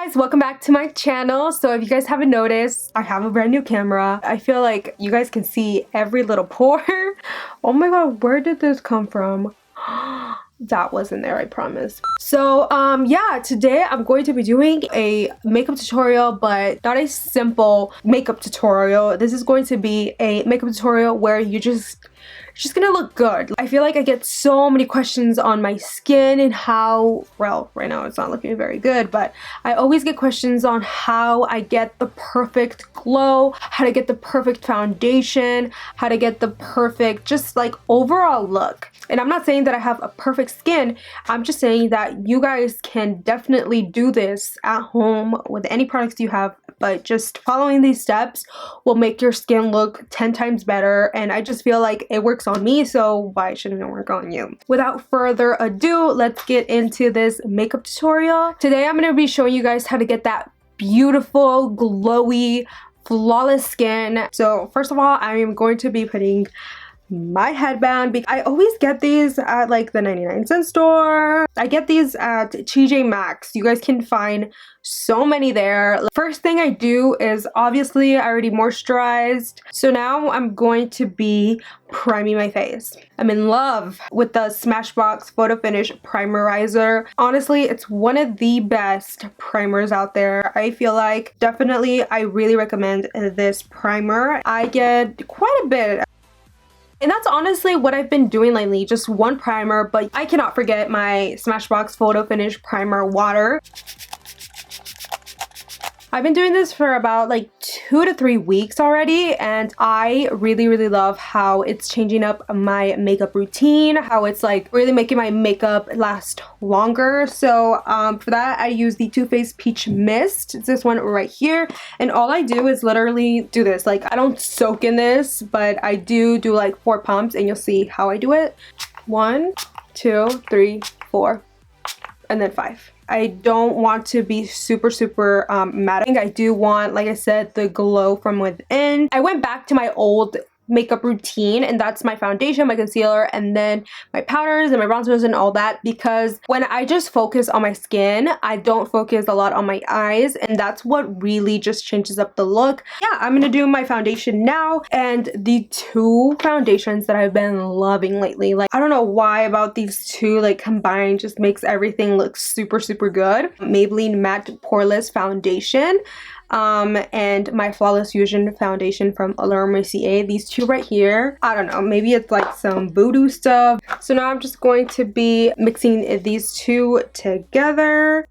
Guys, welcome back to my channel. So if you guys haven't noticed, I have a brand new camera. I feel like you guys can see every little pore. Oh my god, where did this come from? That wasn't there, I promise. So yeah, today I'm going to be doing a makeup tutorial, but not a simple makeup tutorial. This is going to be a makeup tutorial where you're just gonna look good. I feel like I get so many questions on my skin and how, well, right now it's not looking very good, but I always get questions on how I get the perfect glow, how to get the perfect foundation, how to get the perfect just like overall look. And I'm not saying that I have a perfect skin, I'm just saying that you guys can definitely do this at home with any products you have, but just following these steps will make your skin look 10 times better. And I just feel like it works on me, so why shouldn't it work on you? Without further ado, let's get into this makeup tutorial. Today I'm going to be showing you guys how to get that beautiful, glowy, flawless skin. So first of all, I am going to be putting my headband, because I always get these at like the 99-cent store. I get these at TJ Maxx. You guys can find so many there. First thing I do is, obviously I already moisturized, so now I'm going to be priming my face. I'm in love with the Smashbox Photo Finish Primerizer. Honestly, it's one of the best primers out there. I feel like definitely I really recommend this primer. I get quite a bit. And that's honestly what I've been doing lately, just one primer, but I cannot forget my Smashbox Photo Finish Primer Water. I've been doing this for about like 2 to 3 weeks already, and I really love how it's changing up my makeup routine, how it's like really making my makeup last longer. So for that I use the Too Faced Peach Mist. It's this one right here, and all I do is literally do this. Like, I don't soak in this, but I do like 4 pumps, and you'll see how I do it. 1, 2, 3, 4, and then 5. I don't want to be super matte. I do want, like I said, the glow from within. I went back to my old makeup routine, and that's my foundation, my concealer, and then my powders and my bronzers and all that, because when I just focus on my skin, I don't focus a lot on my eyes, and that's what really just changes up the look. Yeah, I'm gonna do my foundation now, and the 2 foundations that I've been loving lately, like, I don't know why about these 2, like, combined just makes everything look super good. Maybelline Matte Poreless Foundation, and my Flawless Fusion foundation from Allure Mercier. These 2 right here, I don't know, maybe it's like some voodoo stuff. So now I'm just going to be mixing these 2 together,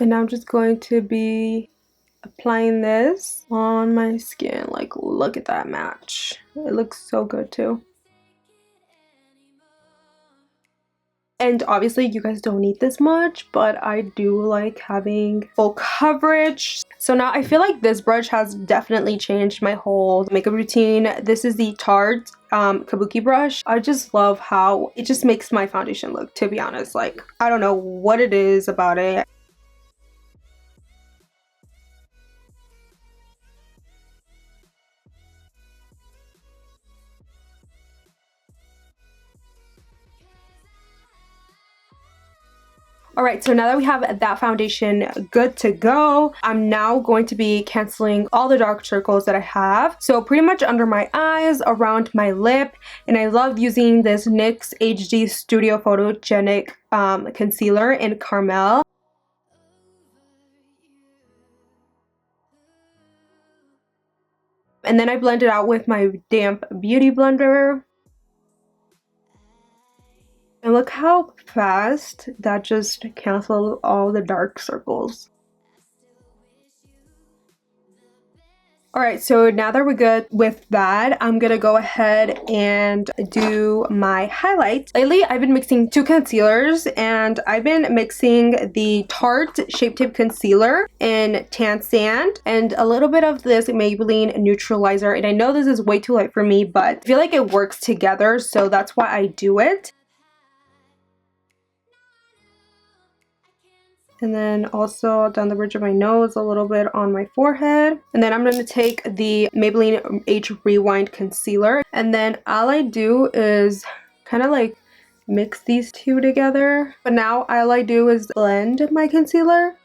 and now I'm just going to be applying this on my skin. Like, look at that match. It looks so good too. And obviously you guys don't need this much, but I do like having full coverage. So now I feel like this brush has definitely changed my whole makeup routine. This is the Tarte Kabuki brush. I just love how it just makes my foundation look, to be honest. Like, I don't know what it is about it. Alright, so now that we have that foundation good to go, I'm now going to be canceling all the dark circles that I have. So pretty much under my eyes, around my lip, and I love using this NYX HD Studio Photogenic concealer in Caramel. And then I blend it out with my damp beauty blender. And look how fast that just cancels all the dark circles. Alright, so now that we're good with that, I'm gonna go ahead and do my highlights. Lately, I've been mixing 2 concealers, and I've been mixing the Tarte Shape Tape Concealer in Tan Sand and a little bit of this Maybelline Neutralizer. And I know this is way too light for me, but I feel like it works together, so that's why I do it. And then also down the bridge of my nose, a little bit on my forehead. And then I'm going to take the Maybelline Age Rewind Concealer. And then all I do is kind of like mix these two together. But now all I do is blend my concealer.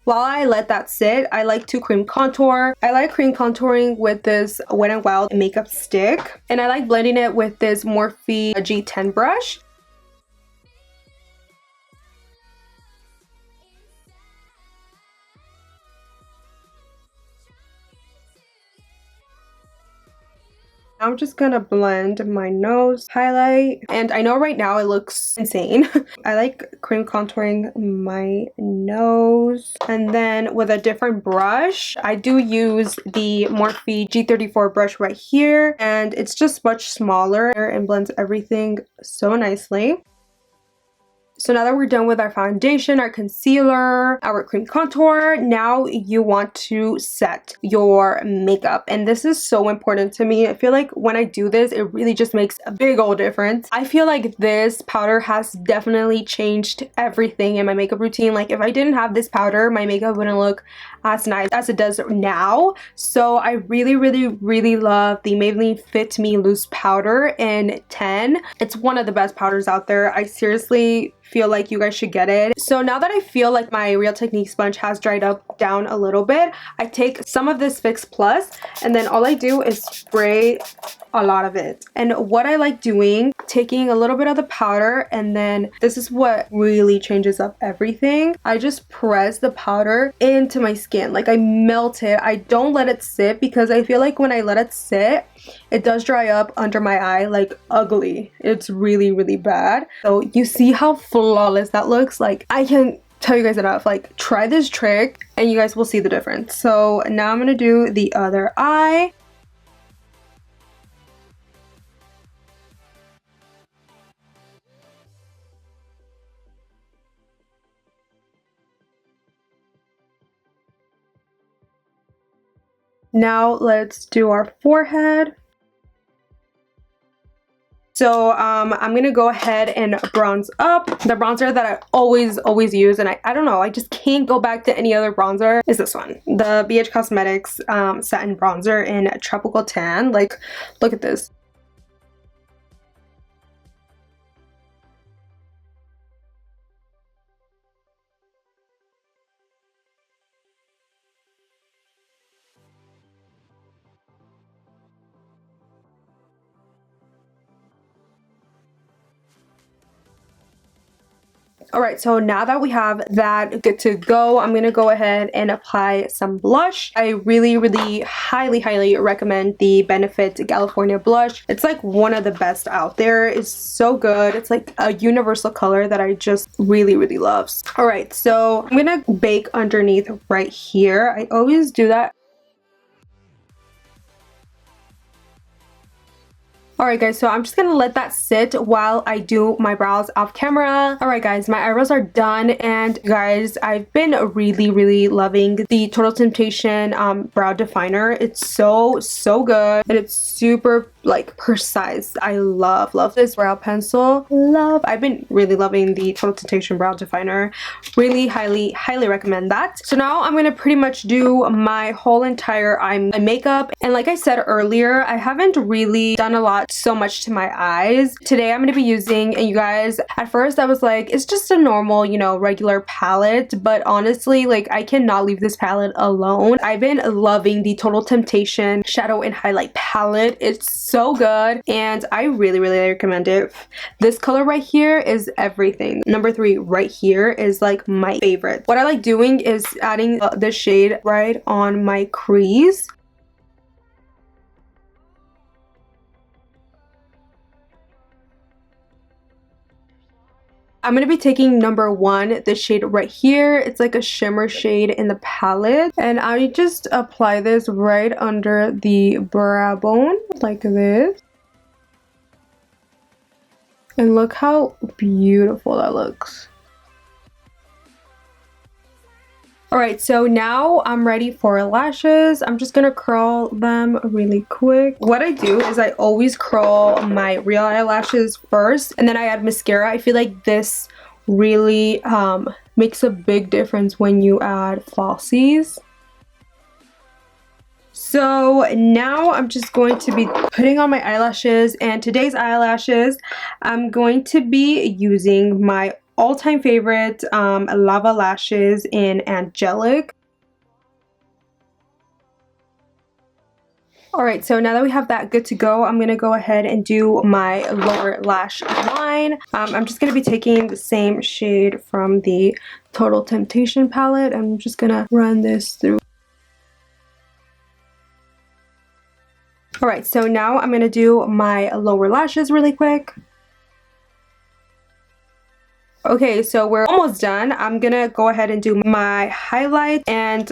While I let that sit, I like to cream contour. I like cream contouring with this Wet n Wild makeup stick. And I like blending it with this Morphe G10 brush. I'm just gonna blend my nose highlight, and I know right now it looks insane. I like cream contouring my nose, and then with a different brush, I do use the Morphe G34 brush right here, and it's just much smaller and blends everything so nicely. So now that we're done with our foundation, our concealer, our cream contour, now you want to set your makeup. And this is so important to me. I feel like when I do this, it really just makes a big old difference. I feel like this powder has definitely changed everything in my makeup routine. Like if I didn't have this powder, my makeup wouldn't look as nice as it does now. So I really love the Maybelline Fit Me Loose Powder in 10. It's one of the best powders out there. I seriously feel like you guys should get it. So now that I feel like my Real Technique sponge has dried up down a little bit, I take some of this Fix Plus, and then all I do is spray a lot of it. And what I like doing, taking a little bit of the powder, and then this is what really changes up everything. I just press the powder into my skin. Like I melt it. I don't let it sit, because I feel like when I let it sit, it does dry up under my eye like ugly. It's really bad. So you see how flawless that looks? Like I can't tell you guys enough. Like try this trick and you guys will see the difference. So now I'm gonna do the other eye. Now let's do our forehead. So I'm gonna go ahead and bronze up. The bronzer that I always use, and I don't know, I just can't go back to any other bronzer, is this one. The BH Cosmetics satin bronzer in Tropical Tan. Like, look at this. Alright, so now that we have that good to go, I'm going to go ahead and apply some blush. I really highly recommend the Benefit California blush. It's like one of the best out there. It's so good. It's like a universal color that I just really love. Alright, so I'm going to bake underneath right here. I always do that. Alright guys, so I'm just gonna let that sit while I do my brows off camera. Alright guys, my eyebrows are done, and guys, I've been really loving the Total Temptation brow definer. It's so good, and it's super like precise. I love this brow pencil. I've been really loving the Total Temptation brow definer. Really highly recommend that. So now I'm gonna pretty much do my whole entire eye makeup, and like I said earlier, I haven't really done a lot so much to my eyes. Today I'm going to be using, and you guys, at first I was like, it's just a normal, you know, regular palette, but honestly, like I cannot leave this palette alone. I've been loving the Total Temptation shadow and highlight palette. It's so good, and I really recommend it. This color right here is everything. Number 3 right here is like my favorite. What I like doing is adding this shade right on my crease. I'm going to be taking number 1, this shade right here. It's like a shimmer shade in the palette. And I just apply this right under the brow bone, like this. And look how beautiful that looks. Alright, so now I'm ready for lashes. I'm just gonna curl them really quick. What I do is I always curl my real eyelashes first, and then I add mascara. I feel like this really makes a big difference when you add flossies. So now I'm just going to be putting on my eyelashes, and today's eyelashes I'm going to be using my all-time favorite LAVAA lashes in Angelic. Alright, so now that we have that good to go, I'm going to go ahead and do my lower lash line. I'm just going to be taking the same shade from the Total Temptation palette. I'm just going to run this through. Alright, so now I'm going to do my lower lashes really quick. Okay, so we're almost done. I'm gonna go ahead and do my highlight, and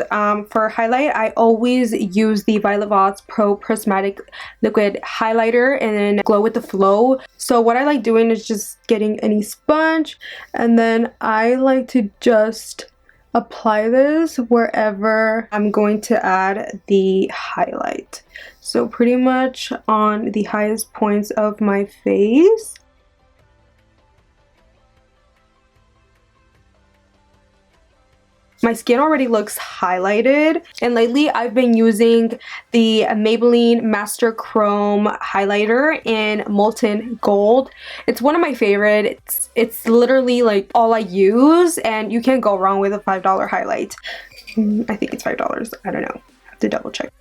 for highlight I always use the Violet Voss Pro Prismatic Liquid Highlighter and then Glow with the Flow. So what I like doing is just getting any sponge, and then I like to just apply this wherever I'm going to add the highlight. So pretty much on the highest points of my face. My skin already looks highlighted, and lately I've been using the Maybelline Master Chrome highlighter in Molten Gold. It's one of my favorites. It's literally like all I use, and you can't go wrong with a $5 highlight. I think it's $5. I don't know. I have to double check.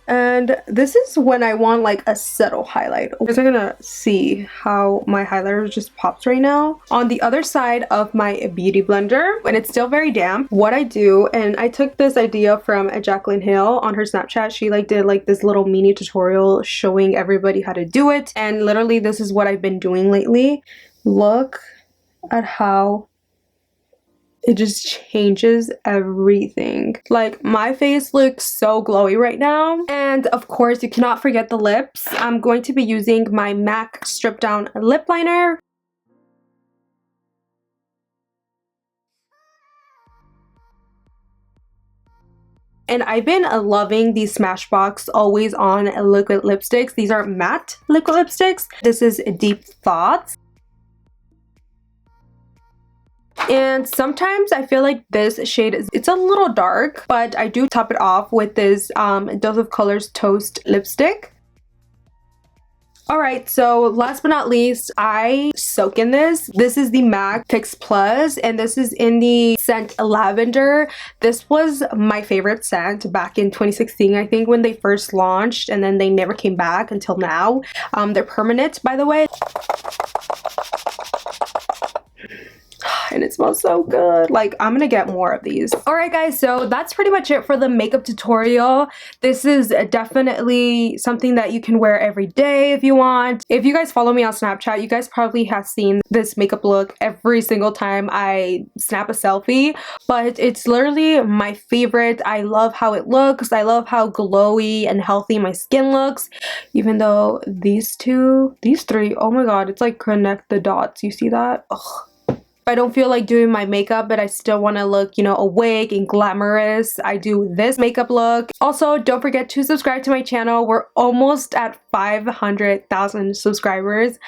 And this is when I want like a subtle highlight. You guys are gonna see how my highlighter just pops right now. On the other side of my beauty blender, when it's still very damp, what I do, and I took this idea from Jaclyn Hill on her Snapchat. She like did like this little mini tutorial showing everybody how to do it, and literally this is what I've been doing lately. Look at how it just changes everything. Like, my face looks so glowy right now. And of course, you cannot forget the lips. I'm going to be using my MAC Strip Down Lip Liner. And I've been loving these Smashbox Always On liquid lipsticks. These are matte liquid lipsticks. This is Deep Thoughts. And sometimes I feel like this shade it's a little dark, but I do top it off with this Dose of Colors Toast lipstick. Alright, so last but not least, I soak in this. This is the MAC Fix Plus, and this is in the scent Lavender. This was my favorite scent back in 2016, I think, when they first launched, and then they never came back until now. They're permanent, by the way. And it smells so good. Like, I'm gonna get more of these. Alright guys, so that's pretty much it for the makeup tutorial. This is definitely something that you can wear every day if you want. If you guys follow me on Snapchat, you guys probably have seen this makeup look every single time I snap a selfie. But it's literally my favorite. I love how it looks. I love how glowy and healthy my skin looks. Even though these three, oh my god, it's like connect the dots. You see that? Ugh. I don't feel like doing my makeup, but I still want to look, you know, awake and glamorous. I do this makeup look. Also, don't forget to subscribe to my channel. We're almost at 500,000 subscribers.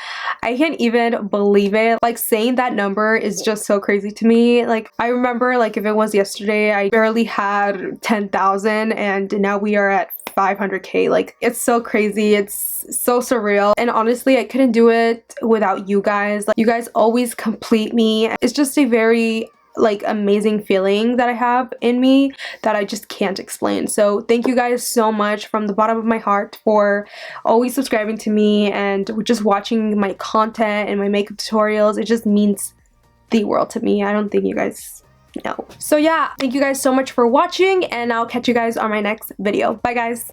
I can't even believe it. Like, saying that number is just so crazy to me. Like, I remember, like, if it was yesterday, I barely had 10,000, and now we are at 500k. Like, it's so crazy. It's so surreal, and honestly I couldn't do it without you guys. Like, you guys always complete me. It's just a very like amazing feeling that I have in me that I just can't explain. So thank you guys so much from the bottom of my heart for always subscribing to me and just watching my content and my makeup tutorials. It just means the world to me. I don't think you guys know. So yeah, thank you guys so much for watching, and I'll catch you guys on my next video. Bye guys.